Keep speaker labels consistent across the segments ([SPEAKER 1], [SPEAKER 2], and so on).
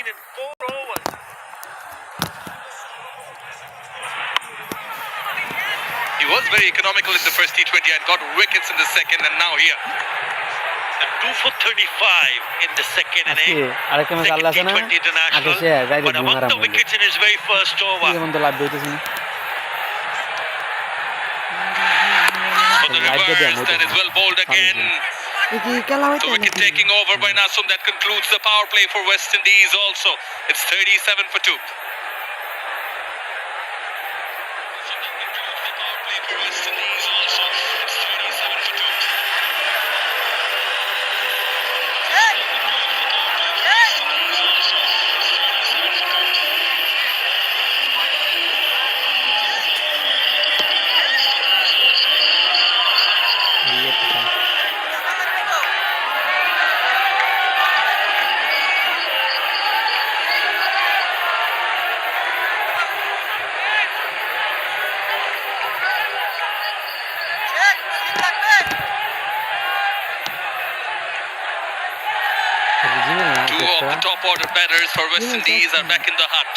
[SPEAKER 1] in 4 overs.
[SPEAKER 2] He was very economical in the first T20 and got wickets in the second, and now here.
[SPEAKER 1] 2 for 35 in the second innings. Second T20 international. But among the wickets in his very first over. So the reverse, that is well bowled again. So wicket taking over by Nasum. That concludes the power play for West Indies also. It's 37 for 2. Two of the top order batters for West Indies are back in the hut.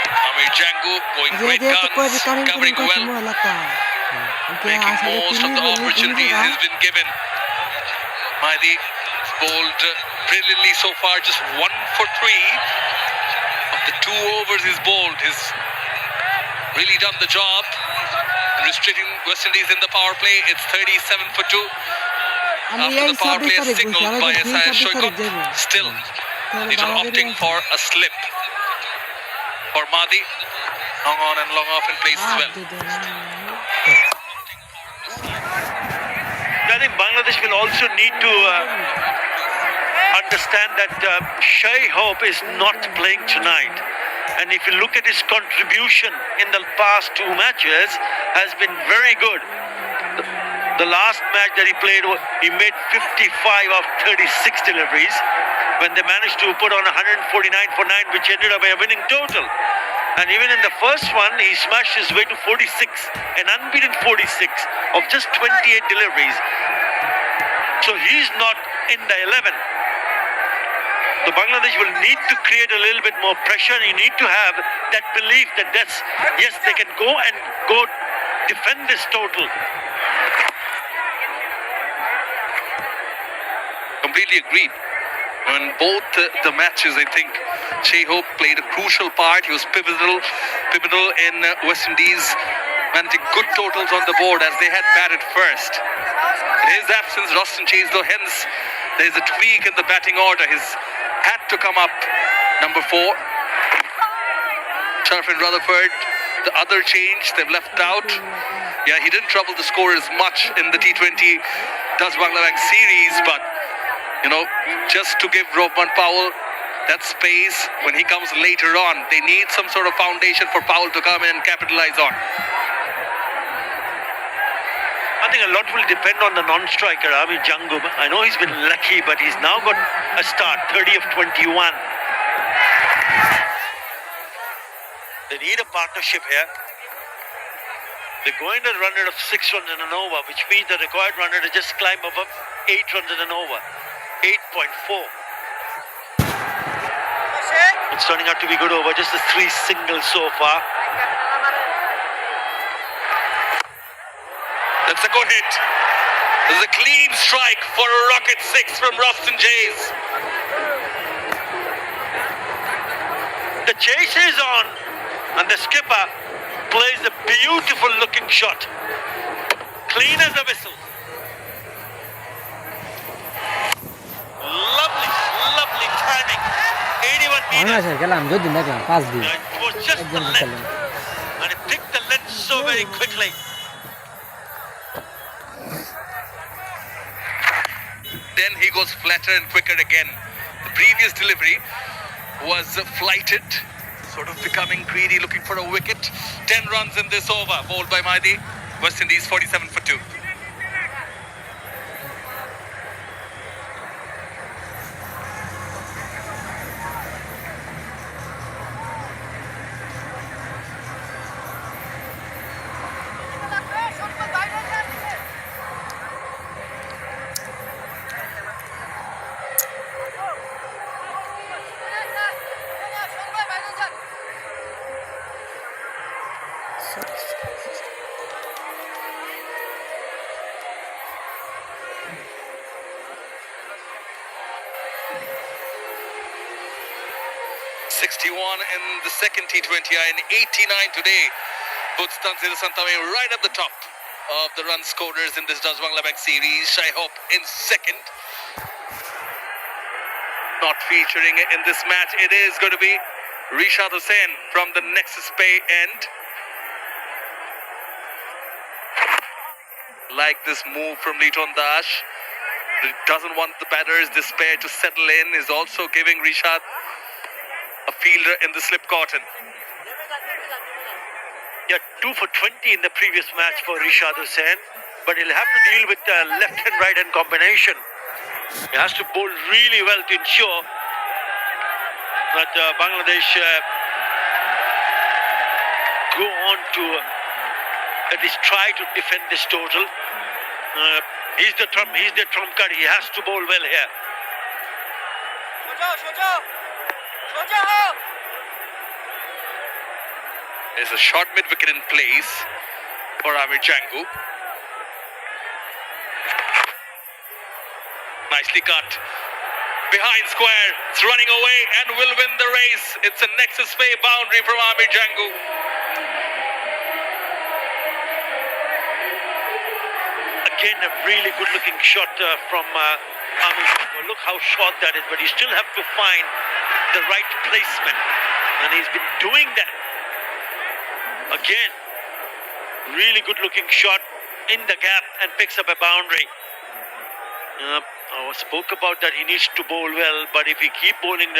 [SPEAKER 1] Amir Jangu going great guns, covering well, making most of the opportunities he's been given. Mahdi bowled brilliantly so far, just 1 for 3 of the 2 overs he's bowled. He's really done the job in restricting West Indies in the power play. It's 37 for 2. After the power play is signaled by SIS Shoykot, still these are opting for a slip for Mahdi. Long on and long off in place as well. I think Bangladesh will also need to understand that Shai Hope is not playing tonight. And if you look at his contribution in the past 2 matches, has been very good. The last match that he played, he made 55 of 36 deliveries when they managed to put on 149 for 9, which ended up a winning total. And even in the first one, he smashed his way to 46, an unbeaten 46 of just 28 deliveries. So he's not in the 11. So Bangladesh will need to create a little bit more pressure. You need to have that belief that yes, they can go defend this total.
[SPEAKER 2] Completely agreed. In both the matches, I think Shai Hope played a crucial part. He was pivotal in West Indies managing good totals on the board as they had batted first. In his absence, Roston changed, though, hence there is a tweak in the batting order. He's had to come up number 4. Sharfin Rutherford, the other change they've left out. Yeah, he didn't trouble the scorers much in the T20 Dutch Bangladesh series, but just to give Rohman Powell that space when he comes later on. They need some sort of foundation for Powell to come in and capitalize on.
[SPEAKER 1] I think a lot will depend on the non-striker, Amir Jangu. I know he's been lucky, but he's now got a start, 30 of 21. They need a partnership here. They're going to run rate of 6 runs in an over, which means the required run rate to just climb above 8 runs in an over. 8.4. It's turning out to be good over, just the 3 singles so far.
[SPEAKER 2] That's a good hit. This is a clean strike for a rocket 6 from Roston Jays.
[SPEAKER 1] The chase is on, and the skipper plays a beautiful looking shot. Clean as a whistle. Lovely timing. 81 meters. It was just the length. And it picked the length so very quickly.
[SPEAKER 2] Then he goes flatter and quicker again. The previous delivery was flighted, sort of becoming greedy, looking for a wicket. 10 runs in this over, bowled by Mahdi. West Indies 47 for 2. 61 in the second T20I and 89 today. Puts Tansir Santame right at the top of the run scorers in this Dutch Bangladesh series. Shai Hope in second. Not featuring in this match, it is going to be Rishad Hussain from the Nexus Bay end. Like this move from Liton Dash. He doesn't want the batters, this pair, to settle in. Is also giving Rishad a fielder in the slip cotton.
[SPEAKER 1] Yeah, 2 for 20 in the previous match for Rishad Hussain, but he'll have to deal with left and right hand combination. He has to bowl really well to ensure that Bangladesh go on to at least try to defend this total. He's the trump card. He has to bowl well here.
[SPEAKER 2] There's a short mid-wicket in place for Amir Jangu. Nicely cut. Behind square. It's running away and will win the race. It's a Nexus Bay boundary from Amir Jangu.
[SPEAKER 1] Again, a really good-looking shot from Amir Jangu. Look how short that is, but you still have to find the right placement. And he's been doing that. Again, really good-looking shot in the gap and picks up a boundary. I spoke about that. He needs to bowl well, but if he keep bowling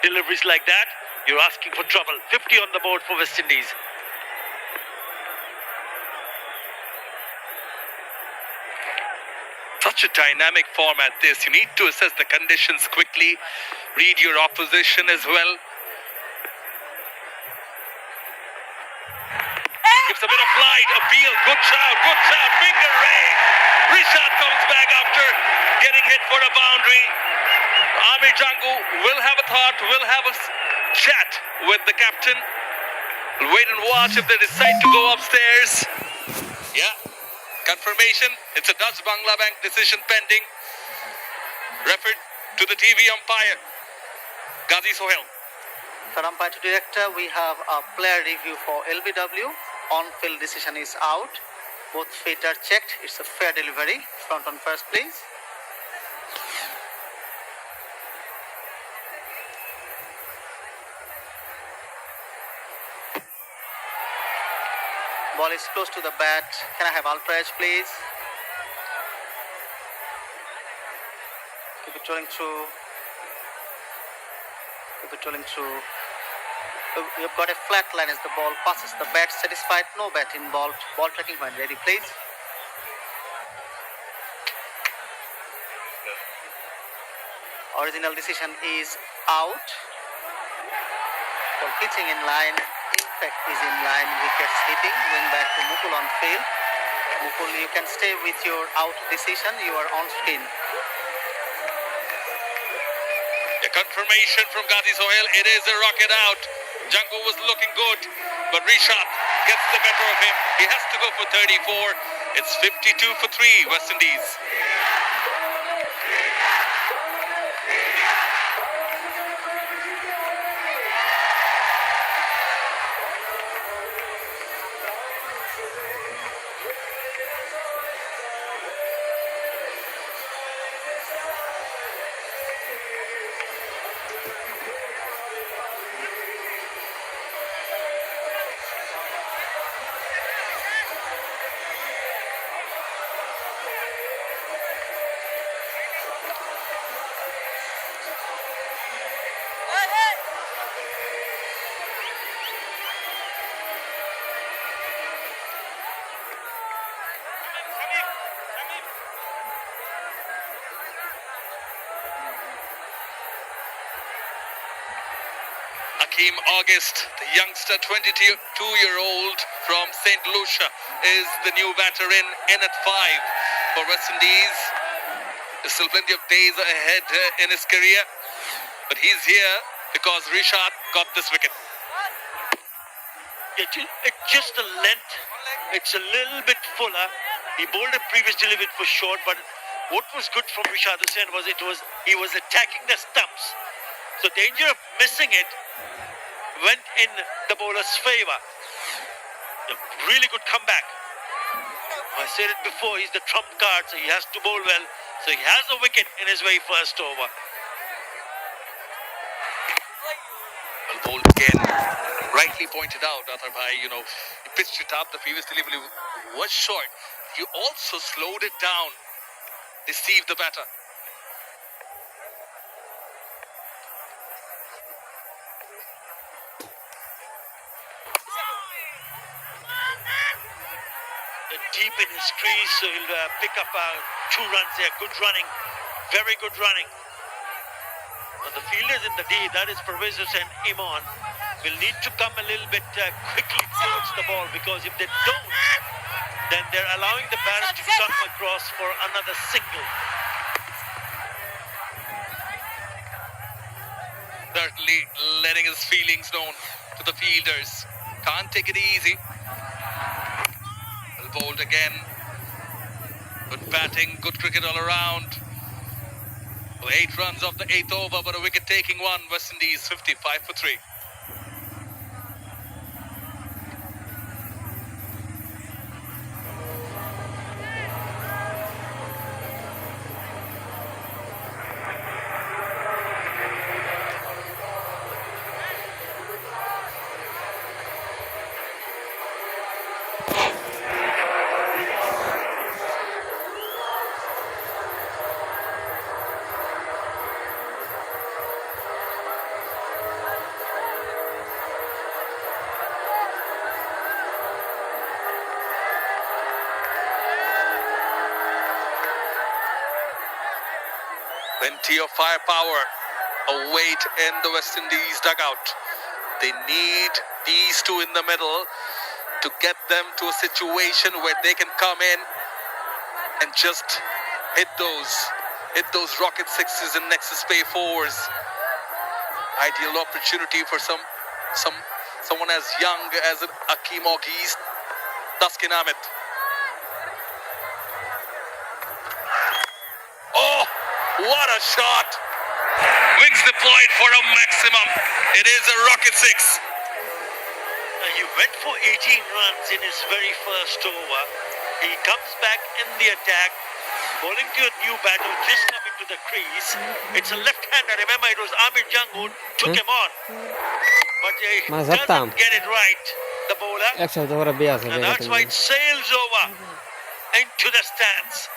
[SPEAKER 1] deliveries like that, you're asking for trouble. 50 on the board for West Indies.
[SPEAKER 2] Such a dynamic format this. You need to assess the conditions quickly, read your opposition as well. Gives a bit of flight, appeal, good shout, finger raise. Rishad comes back after getting hit for a boundary. Amir Jangu will have a thought, will have a chat with the captain. We'll wait and watch if they decide to go upstairs. Yeah, confirmation. It's a Dutch Bangladesh decision pending. Referred to the TV umpire, Ghazi Sohail.
[SPEAKER 3] For umpire to director, we have a player review for LBW. On-field decision is out. Both feet are checked. It's a fair delivery. Front on first, please. Ball is close to the bat. Can I have ultra edge, please? Keep it rolling through. Keep it rolling through. You've got a flat line as the ball passes the bat. Satisfied? No bat involved. Ball tracking when ready, please. Original decision is out. Ball pitching in line. Impact is in line. Wickets hitting. Going back to Mukul on field. Mukul, you can stay with your out decision. You are on screen.
[SPEAKER 2] The confirmation from Ghazi Sohail. It is a rocket out. Jangu was looking good, but Rishad gets the better of him. He has to go for 34. It's 52 for 3, West Indies. Hakeem August, the youngster, 22-year-old from St. Lucia, is the new batter in at 5 for West Indies. There's still plenty of days ahead in his career, but he's here because Rishad got this wicket.
[SPEAKER 1] It's just the length. It's a little bit fuller. He bowled a previous delivery for short, but what was good from Rishad Hussain was he was attacking the stumps. So danger of missing it went in the bowler's favor. A really good comeback. I said it before, he's the trump card, so he has to bowl well. So he has a wicket in his very first over.
[SPEAKER 2] Well bowled again. Rightly pointed out, Athar Bhai, he pitched it up. The previous delivery was short. He also slowed it down, deceived the batter.
[SPEAKER 1] Deep in his crease, so he'll pick up 2 runs there. Good running, very good running. Now the fielders in the D, that is Pervez and Iman, will need to come a little bit quickly towards the ball, because if they don't, then they're allowing the batter to come across for another single.
[SPEAKER 2] Certainly letting his feelings known to the fielders. Can't take it easy. Well bowled again. Good batting, good cricket all around. 8 runs off the 8th over, but a wicket-taking one. West Indies 55 for 3. Plenty of firepower await in the West Indies dugout. They need these two in the middle to get them to a situation where they can come in and just hit those rocket sixes and nexus pay fours. Ideal opportunity for someone as young as Akeem Ogis, Taskin Ahmed. Oh, what a shot! Wings deployed for a maximum. It is a rocket six.
[SPEAKER 1] He went for 18 runs in his very first over. He comes back in the attack, bowling to a new batter who just come into the crease. It's a left-hander. Remember, it was Amir Jung who took him on. But he doesn't get it right, the bowler. And that's why it sails over into the stands.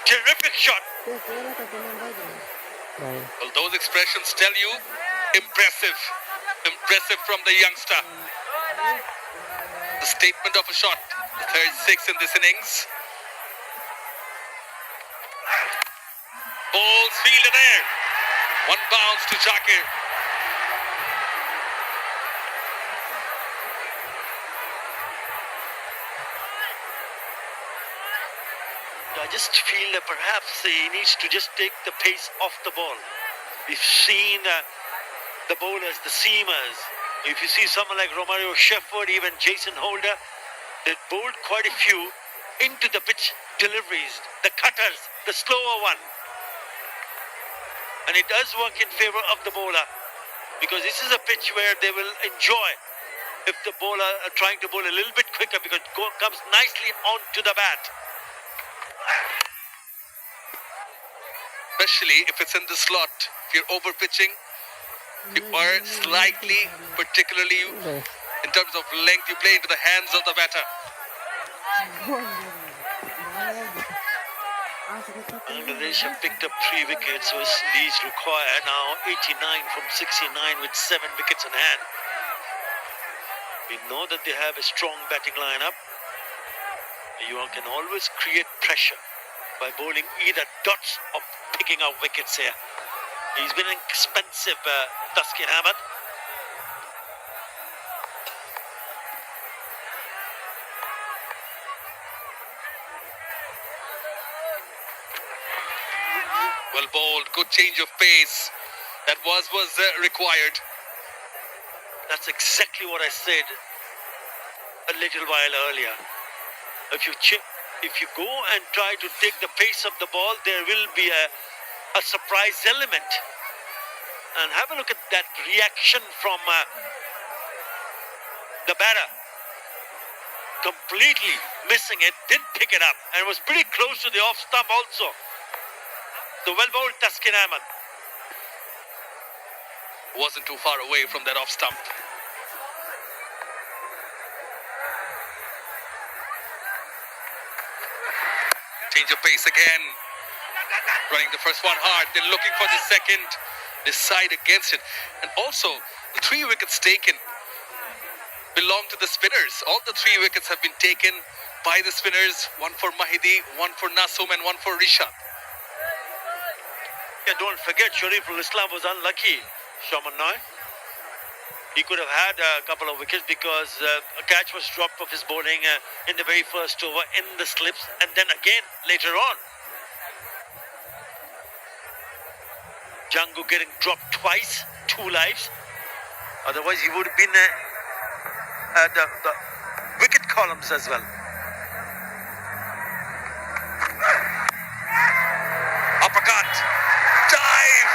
[SPEAKER 1] Terrific shot.
[SPEAKER 2] Well, those expressions tell you impressive. Impressive from the youngster. The statement of a shot. The third 6 in this innings. Balls fielded there. 1 bounce to Shakir.
[SPEAKER 1] I just feel that perhaps he needs to just take the pace off the ball. We've seen the bowlers, the seamers. If you see someone like Romario Shefford, even Jason Holder, they bowled quite a few into the pitch deliveries, the cutters, the slower one. And it does work in favor of the bowler, because this is a pitch where they will enjoy if the bowler are trying to bowl a little bit quicker, because it comes nicely onto the bat.
[SPEAKER 2] Especially if it's in the slot. If you're over pitching, you are slightly, particularly in terms of length, you play into the hands of the batter.
[SPEAKER 1] Bangladesh have picked up 3 wickets. West Indies require now 89 from 69 with 7 wickets in hand. We know that they have a strong batting lineup. You can always create pressure by bowling either dots or picking out wickets here. He's been expensive, Taskin Ahmed.
[SPEAKER 2] Well bowled, good change of pace. That was required.
[SPEAKER 1] That's exactly what I said a little while earlier. If you go and try to take the pace of the ball, there will be a surprise element. And have a look at that reaction from the batter. Completely missing it, didn't pick it up, and was pretty close to the off stump also. The well bowled Taskin Ahmed.
[SPEAKER 2] Wasn't too far away from that off stump. Change of pace again. Running the first one hard, then looking for the second. Decide against it. And also, the 3 wickets taken belong to the spinners. All the 3 wickets have been taken by the spinners. One for Mahidi, one for Nasum, and one for Rishad.
[SPEAKER 1] Yeah, don't forget, Shariful Islam was unlucky, Shaman Noy. He could have had a couple of wickets because a catch was dropped of his bowling in the very first over in the slips, and then again later on. Django getting dropped twice, 2 lives. Otherwise, he would have been the wicket columns as well.
[SPEAKER 2] Uppercut. Dive.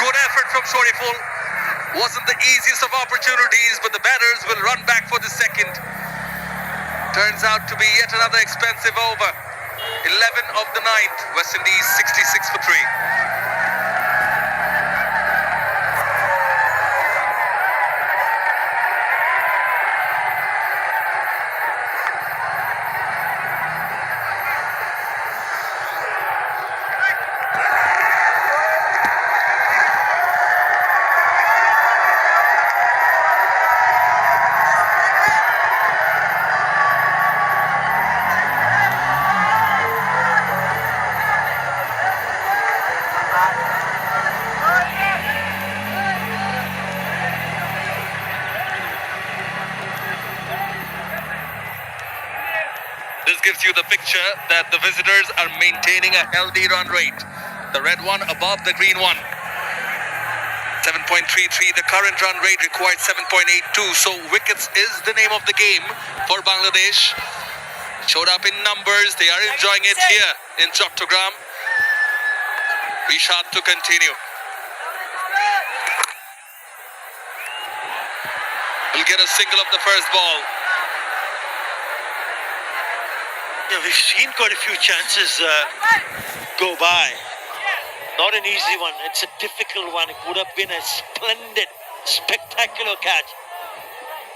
[SPEAKER 2] Good effort from Shoriful. Wasn't the easiest of opportunities, but the batters will run back for the second. Turns out to be yet another expensive over. 11 of the 9th. West Indies 66 for 3. This gives you the picture that the visitors are maintaining a healthy run rate. The red one above the green one. 7.33. The current run rate required 7.82. So wickets is the name of the game for Bangladesh. Showed up in numbers. They are enjoying it here in Chattogram. Rishad to continue. Will get a single of the first ball.
[SPEAKER 1] Yeah, we've seen quite a few chances go by. Not an easy one. It's a difficult one. It would have been a splendid, spectacular catch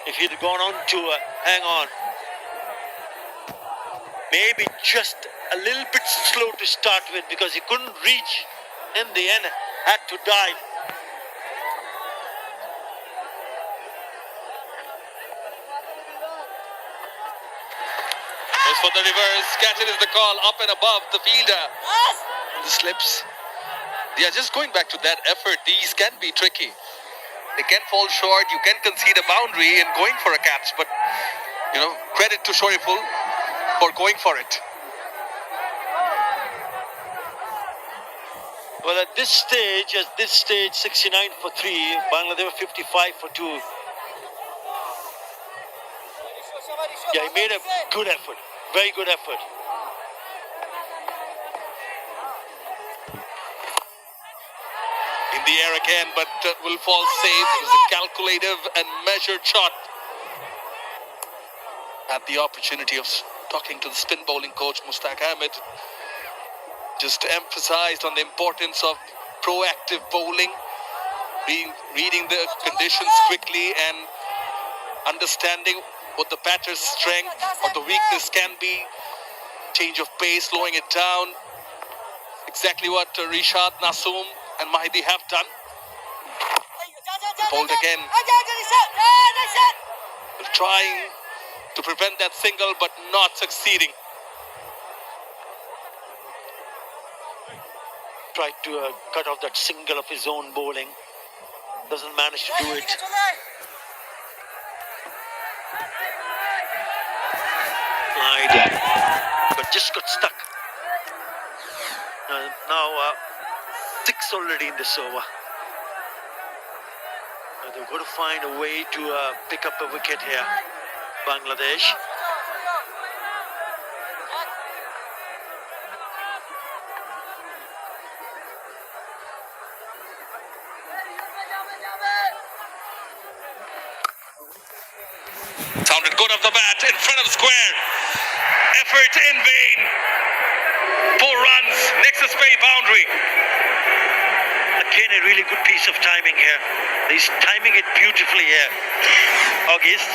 [SPEAKER 1] if he'd gone on to hang on. Maybe just a little bit slow to start with because he couldn't reach in the end. Had to dive.
[SPEAKER 2] Goes for the reverse. Catch it is the call. Up and above the fielder. The slips. Yeah, just going back to that effort, these can be tricky. They can fall short. You can concede a boundary and going for a catch. But, you know, credit to Shoriful for going for it.
[SPEAKER 1] Well, at this stage, 69 for 3. Bangladesh 55 for 2. Yeah, he made a good effort. Very good effort.
[SPEAKER 2] In the air again, but will fall safe. It was a calculative and measured shot. Had the opportunity of talking to the spin bowling coach, Mustaq Ahmed. Just emphasized on the importance of proactive bowling, reading the conditions quickly and understanding what the batter's strength or the weakness can be. Change of pace, slowing it down. Exactly what Rishad, Nasum and Mahidi have done. Bowled again. Trying to prevent that single but not succeeding.
[SPEAKER 1] Tried to cut off that single of his own bowling. Doesn't manage to do it. Slide. But just got stuck. Now 6 already in this over. They've got to find a way to pick up a wicket here, Bangladesh.
[SPEAKER 2] Sounded good off the bat in front of square. Effort in vain. 4 runs. Nexus Bay boundary.
[SPEAKER 1] Again, a really good piece of timing here. He's timing it beautifully here. August.